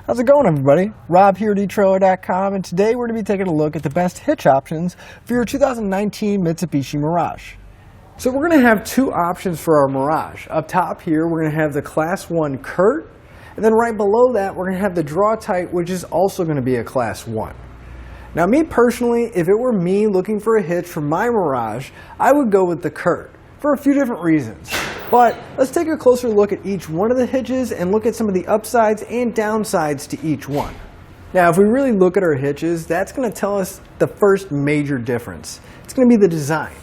How's it going, everybody? Rob here at etrailer.com, and today we're going to be taking a look at the best hitch options for your 2019 Mitsubishi Mirage. So we're going to have two options for our Mirage. Up top here, we're going to have the Class 1 Curt, and then right below that, we're going to have the Draw-Tite, which is also going to be a Class 1. Now, me personally, if it were me looking for a hitch for my Mirage, I would go with the Curt for a few different reasons. But let's take a closer look at each one of the hitches and look at some of the upsides and downsides to each one. Now, if we really look at our hitches, that's going to tell us the first major difference. It's going to be the design.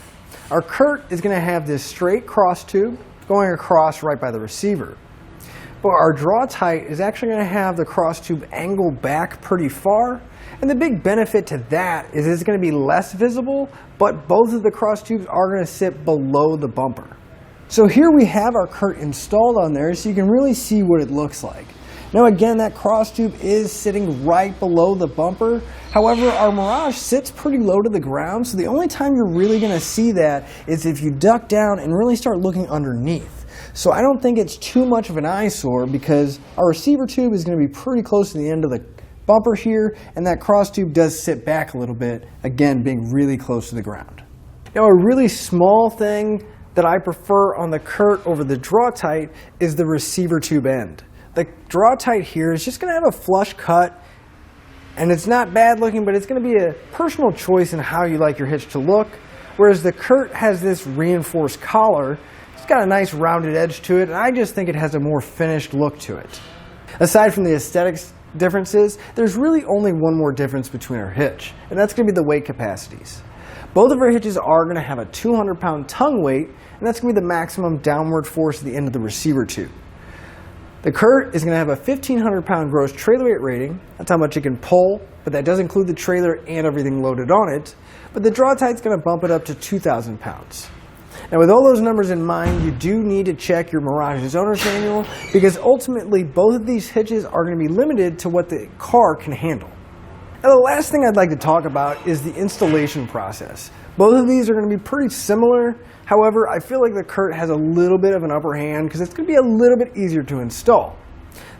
Our Curt is going to have this straight cross tube going across right by the receiver. But our Draw-Tite is actually going to have the cross tube angle back pretty far. And the big benefit to that is it's going to be less visible, but both of the cross tubes are going to sit below the bumper. So here we have our Curt installed on there so you can really see what it looks like. Now again, that cross tube is sitting right below the bumper. However, our Mirage sits pretty low to the ground, so the only time you're really going to see that is if you duck down and really start looking underneath. So I don't think it's too much of an eyesore because our receiver tube is going to be pretty close to the end of the bumper here, and that cross tube does sit back a little bit, again being really close to the ground. Now a really small thing that I prefer on the Curt over the Draw-Tite is the receiver tube end. The Draw-Tite here is just going to have a flush cut, and it's not bad looking, but it's going to be a personal choice in how you like your hitch to look, whereas the Curt has this reinforced collar. It's got a nice rounded edge to it, and I just think it has a more finished look to it. Aside from the aesthetics differences, there's really only one more difference between our hitch, and that's going to be the weight capacities. Both of our hitches are going to have a 200-pound tongue weight, and that's going to be the maximum downward force at the end of the receiver tube. The Curt is going to have a 1,500-pound gross trailer weight rating. That's how much it can pull, but that does include the trailer and everything loaded on it. But the Draw-Tite is going to bump it up to 2,000 pounds. Now, with all those numbers in mind, you do need to check your Mirage's owner's manual because ultimately both of these hitches are going to be limited to what the car can handle. Now, the last thing I'd like to talk about is the installation process. Both of these are going to be pretty similar. However, I feel like the Curt has a little bit of an upper hand because it's going to be a little bit easier to install.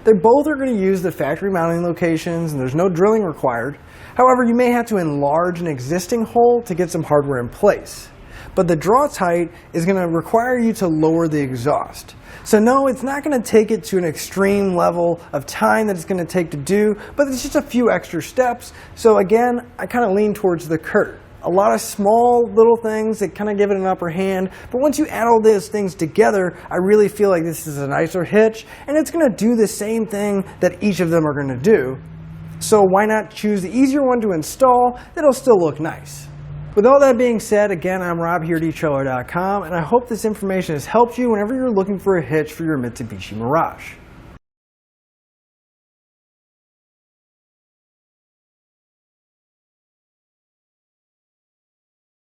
They both are going to use the factory mounting locations and there's no drilling required. However, you may have to enlarge an existing hole to get some hardware in place. But the Draw-Tite is going to require you to lower the exhaust. So no, it's not going to take it to an extreme level of time that it's going to take to do, but it's just a few extra steps. So again, I kind of lean towards the Curt. A lot of small little things that kind of give it an upper hand, but once you add all those things together, I really feel like this is a nicer hitch, and it's going to do the same thing that each of them are going to do. So why not choose the easier one to install that'll still look nice? With all that being said, again, I'm Rob here at etrailer.com, and I hope this information has helped you whenever you're looking for a hitch for your Mitsubishi Mirage.